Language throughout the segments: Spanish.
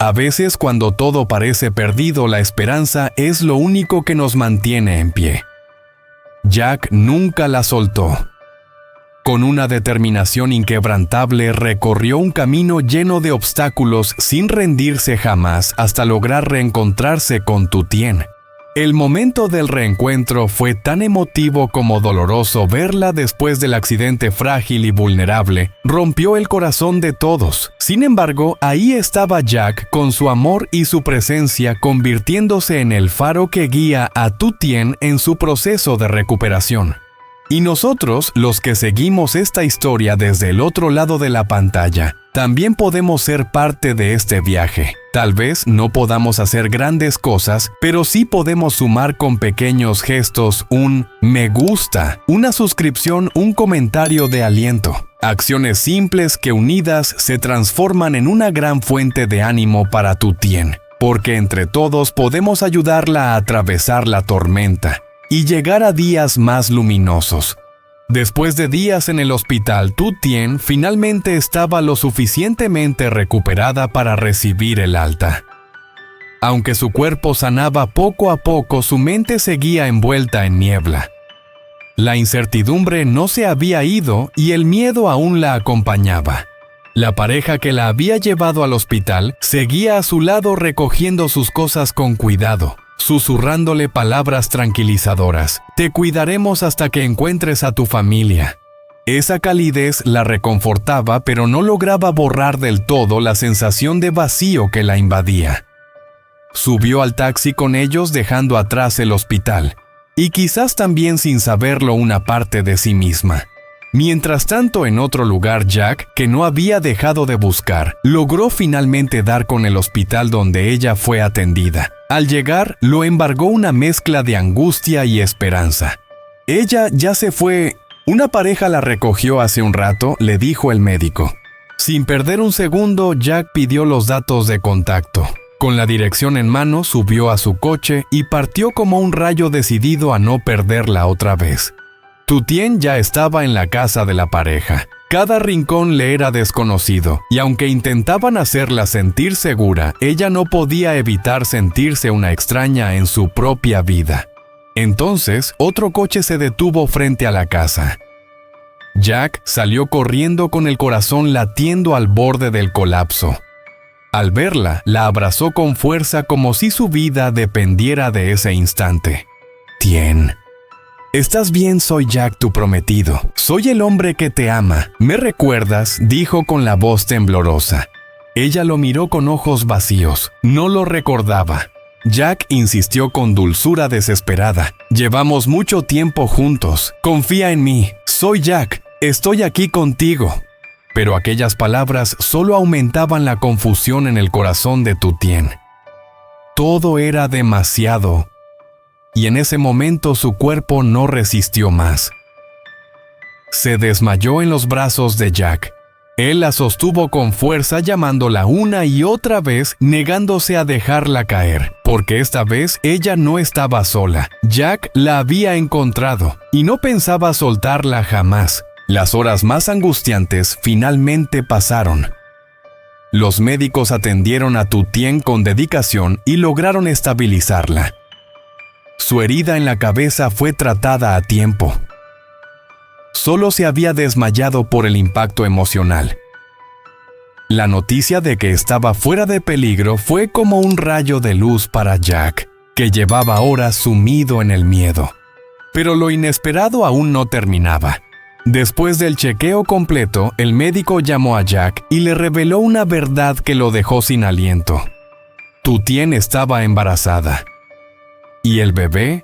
A veces, cuando todo parece perdido, la esperanza es lo único que nos mantiene en pie. Jack nunca la soltó. Con una determinación inquebrantable, recorrió un camino lleno de obstáculos sin rendirse jamás hasta lograr reencontrarse con Tu Tien. El momento del reencuentro fue tan emotivo como doloroso. Verla después del accidente frágil y vulnerable rompió el corazón de todos. Sin embargo, ahí estaba Jack con su amor y su presencia, convirtiéndose en el faro que guía a Tu Tien en su proceso de recuperación. Y nosotros, los que seguimos esta historia desde el otro lado de la pantalla, también podemos ser parte de este viaje. Tal vez no podamos hacer grandes cosas, pero sí podemos sumar con pequeños gestos un me gusta, una suscripción, un comentario de aliento. Acciones simples que unidas se transforman en una gran fuente de ánimo para Tu Tien, porque entre todos podemos ayudarla a atravesar la tormenta y llegar a días más luminosos. Después de días en el hospital, Tu Tien finalmente estaba lo suficientemente recuperada para recibir el alta. Aunque su cuerpo sanaba poco a poco, su mente seguía envuelta en niebla. La incertidumbre no se había ido y el miedo aún la acompañaba. La pareja que la había llevado al hospital seguía a su lado recogiendo sus cosas con cuidado, susurrándole palabras tranquilizadoras. Te cuidaremos hasta que encuentres a tu familia. Esa calidez la reconfortaba, pero no lograba borrar del todo la sensación de vacío que la invadía. Subió al taxi con ellos, dejando atrás el hospital, y quizás también sin saberlo una parte de sí misma. Mientras tanto, en otro lugar, Jack, que no había dejado de buscar, logró finalmente dar con el hospital donde ella fue atendida. Al llegar, lo embargó una mezcla de angustia y esperanza. Ella ya se fue. Una pareja la recogió hace un rato, le dijo el médico. Sin perder un segundo, Jack pidió los datos de contacto. Con la dirección en mano, subió a su coche y partió como un rayo, decidido a no perderla otra vez. Tu Tien ya estaba en la casa de la pareja. Cada rincón le era desconocido, y aunque intentaban hacerla sentir segura, ella no podía evitar sentirse una extraña en su propia vida. Entonces, otro coche se detuvo frente a la casa. Jack salió corriendo con el corazón latiendo al borde del colapso. Al verla, la abrazó con fuerza como si su vida dependiera de ese instante. Tien. «¿Estás bien? Soy Jack, tu prometido. Soy el hombre que te ama. ¿Me recuerdas?», dijo con la voz temblorosa. Ella lo miró con ojos vacíos. No lo recordaba. Jack insistió con dulzura desesperada. «Llevamos mucho tiempo juntos. Confía en mí. Soy Jack. Estoy aquí contigo». Pero aquellas palabras solo aumentaban la confusión en el corazón de Tu Tien. Todo era demasiado. Y en ese momento su cuerpo no resistió más. Se desmayó en los brazos de Jack. Él la sostuvo con fuerza, llamándola una y otra vez, negándose a dejarla caer, porque esta vez ella no estaba sola. Jack la había encontrado y no pensaba soltarla jamás. Las horas más angustiantes finalmente pasaron. Los médicos atendieron a Tu Tien con dedicación y lograron estabilizarla. Su herida en la cabeza fue tratada a tiempo. Solo se había desmayado por el impacto emocional. La noticia de que estaba fuera de peligro fue como un rayo de luz para Jack, que llevaba horas sumido en el miedo. Pero lo inesperado aún no terminaba. Después del chequeo completo, el médico llamó a Jack y le reveló una verdad que lo dejó sin aliento. Tu Tien estaba embarazada. Y el bebé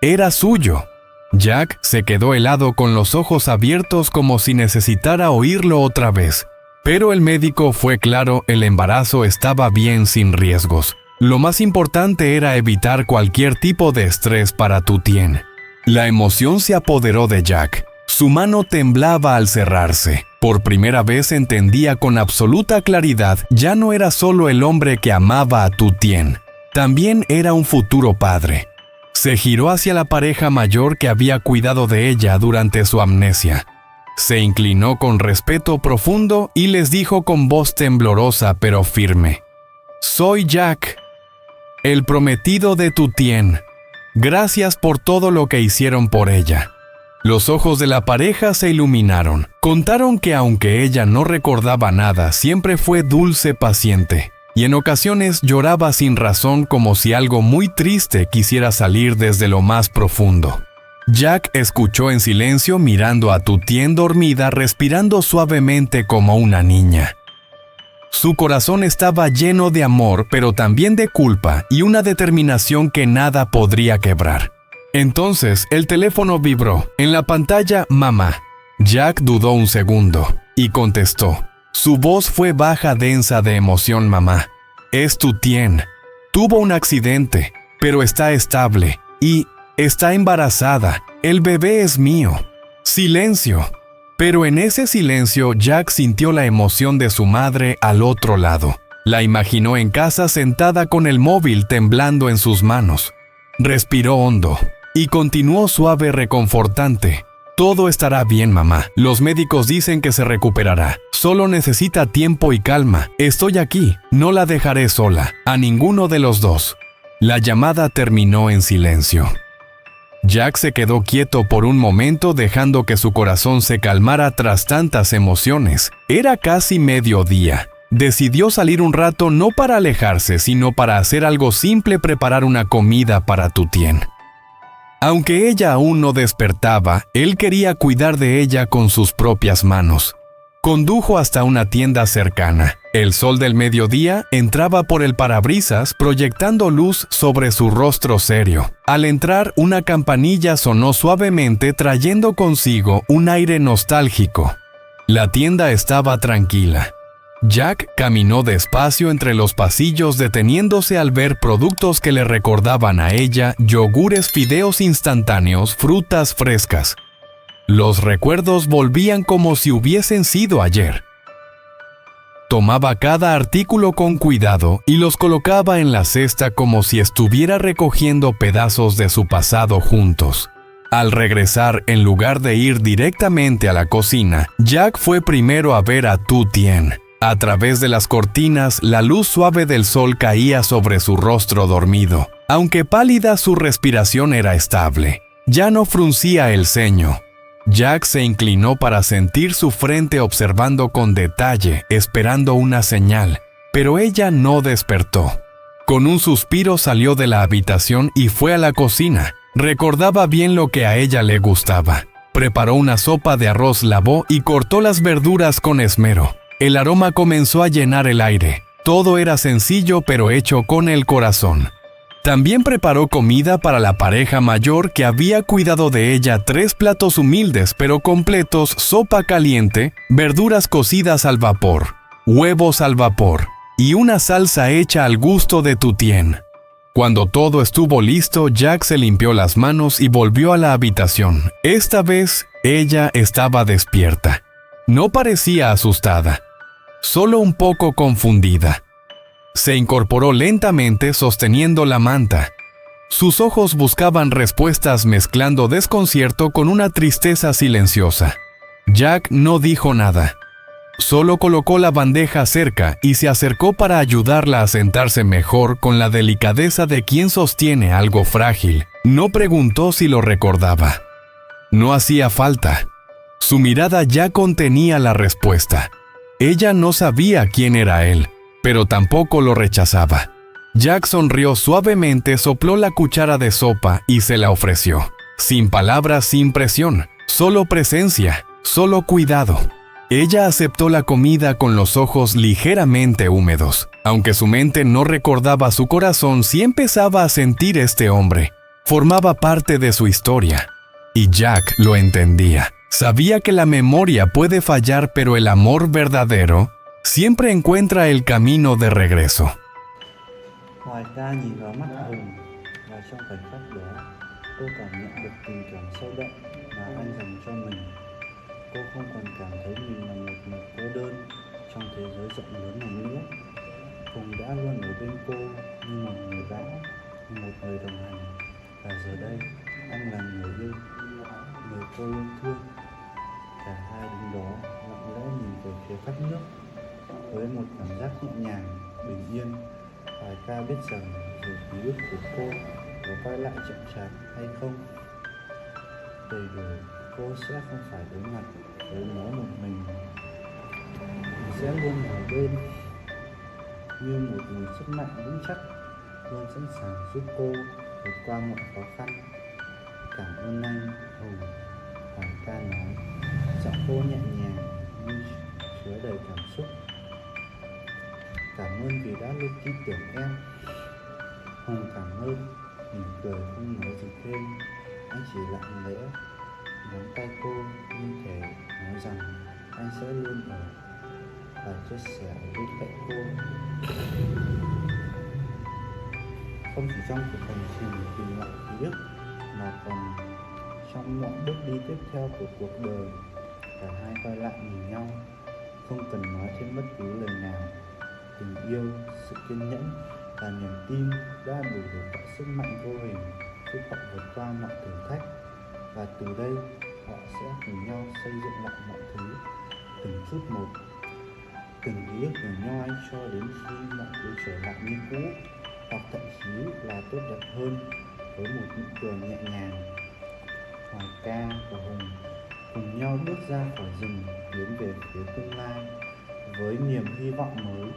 era suyo. Jack se quedó helado con los ojos abiertos como si necesitara oírlo otra vez. Pero el médico fue claro, el embarazo estaba bien, sin riesgos. Lo más importante era evitar cualquier tipo de estrés para Tu Tien. La emoción se apoderó de Jack. Su mano temblaba al cerrarse. Por primera vez entendía con absoluta claridad, ya no era solo el hombre que amaba a Tu Tien. También era un futuro padre. Se giró hacia la pareja mayor que había cuidado de ella durante su amnesia. Se inclinó con respeto profundo y les dijo con voz temblorosa pero firme: Soy Jack, el prometido de tu Tien. Gracias por todo lo que hicieron por ella. Los ojos de la pareja se iluminaron. Contaron que aunque ella no recordaba nada, siempre fue dulce, paciente, y en ocasiones lloraba sin razón como si algo muy triste quisiera salir desde lo más profundo. Jack escuchó en silencio mirando a Tu Tien dormida, respirando suavemente como una niña. Su corazón estaba lleno de amor, pero también de culpa y una determinación que nada podría quebrar. Entonces el teléfono vibró. En la pantalla, mamá. Jack dudó un segundo y contestó. Su voz fue baja, densa de emoción. Mamá, es Tu Tien. Tuvo un accidente, pero está estable y está embarazada. El bebé es mío. Silencio. Pero en ese silencio, Jack sintió la emoción de su madre al otro lado. La imaginó en casa sentada con el móvil temblando en sus manos. Respiró hondo y continuó suave, reconfortante. Todo estará bien, mamá. Los médicos dicen que se recuperará. Solo necesita tiempo y calma. Estoy aquí. No la dejaré sola. A ninguno de los dos. La llamada terminó en silencio. Jack se quedó quieto por un momento, dejando que su corazón se calmara tras tantas emociones. Era casi mediodía. Decidió salir un rato, no para alejarse, sino para hacer algo simple: preparar una comida para Tu Tien. Aunque ella aún no despertaba, él quería cuidar de ella con sus propias manos. Condujo hasta una tienda cercana. El sol del mediodía entraba por el parabrisas, proyectando luz sobre su rostro serio. Al entrar, una campanilla sonó suavemente, trayendo consigo un aire nostálgico. La tienda estaba tranquila. Jack caminó despacio entre los pasillos, deteniéndose al ver productos que le recordaban a ella: yogures, fideos instantáneos, frutas frescas. Los recuerdos volvían como si hubiesen sido ayer. Tomaba cada artículo con cuidado y los colocaba en la cesta como si estuviera recogiendo pedazos de su pasado juntos. Al regresar, en lugar de ir directamente a la cocina, Jack fue primero a ver a Tu Tien. A través de las cortinas, la luz suave del sol caía sobre su rostro dormido. Aunque pálida, su respiración era estable. Ya no fruncía el ceño. Jack se inclinó para sentir su frente, observando con detalle, esperando una señal, pero ella no despertó. Con un suspiro salió de la habitación y fue a la cocina. Recordaba bien lo que a ella le gustaba. Preparó una sopa de arroz, lavó y cortó las verduras con esmero. El aroma comenzó a llenar el aire. Todo era sencillo, pero hecho con el corazón. También preparó comida para la pareja mayor que había cuidado de ella: 3 platos humildes pero completos, sopa caliente, verduras cocidas al vapor, huevos al vapor y una salsa hecha al gusto de Tu Tien. Cuando todo estuvo listo, Jack se limpió las manos y volvió a la habitación. Esta vez, ella estaba despierta. No parecía asustada, solo un poco confundida. Se incorporó lentamente, sosteniendo la manta. Sus ojos buscaban respuestas, mezclando desconcierto con una tristeza silenciosa. Jack no dijo nada. Solo colocó la bandeja cerca y se acercó para ayudarla a sentarse mejor, con la delicadeza de quien sostiene algo frágil. No preguntó si lo recordaba. No hacía falta. Su mirada ya contenía la respuesta. Ella no sabía quién era él, pero tampoco lo rechazaba. Jack sonrió suavemente, sopló la cuchara de sopa y se la ofreció. Sin palabras, sin presión, solo presencia, solo cuidado. Ella aceptó la comida con los ojos ligeramente húmedos. Aunque su mente no recordaba, su corazón sí empezaba a sentir este hombre. Formaba parte de su historia. Y Jack lo entendía. Sabía que la memoria puede fallar, pero el amor verdadero siempre encuentra el camino de regreso. Hoài ca nhìn vào mắt Hùng, và trong khoảnh khắc đó, cô cảm nhận được tình cảm sâu đậm mà anh dành cho mình. Cô không còn cảm thấy mình là một người cô đơn trong thế giới rộng lớn này nữa. Hùng đã luôn ở bên cô như một người bạn, như một người đồng hành. Và giờ đây, anh là người yêu, người cô yêu thương. Cả hai đứng đó lặng lẽ nhìn về phía thác nước với một cảm giác nhẹ nhàng, bình yên Hoài ca biết rằng dù ký ức của cô có quay lại chậm chạp hay không đầy đủ, cô sẽ không phải đối mặt với nó một mình sẽ luôn ở bên như một nguồn sức mạnh vững chắc, luôn sẵn sàng giúp cô vượt qua mọi khó khăn. Cảm ơn anh, Hùng, Hoài ca nói, giọng cô nhẹ nhàng nhưng chứa đầy cảm xúc. Cảm ơn vì đã luôn tin tưởng em. Hùng cảm ơn, mỉm cười không nói gì thêm. Anh chỉ lặng lẽ nắm tay cô như thể nói rằng anh sẽ luôn ở và chia sẻ ở bên cạnh cô. Không chỉ trong cuộc hành trình tìm lại ký ức mà còn trong mọi bước đi tiếp theo của cuộc đời, cả hai quay lại nhìn nhau, không cần nói thêm bất cứ lời nào. Tình yêu, sự kiên nhẫn và niềm tin đã đủ để tạo sức mạnh vô hình giúp họ vượt qua mọi thử thách, và từ đây họ sẽ cùng nhau xây dựng lại mọi thứ từng chút một, từng ký ức nhỏ nhoi cho đến khi mọi thứ trở lại như cũ, hoặc thậm chí là tốt đẹp hơn với một nụ cười nhẹ nhàng. Hoài ca và Hùng cùng nhau bước ra khỏi rừng, tiến về phía tương lai với niềm hy vọng mới.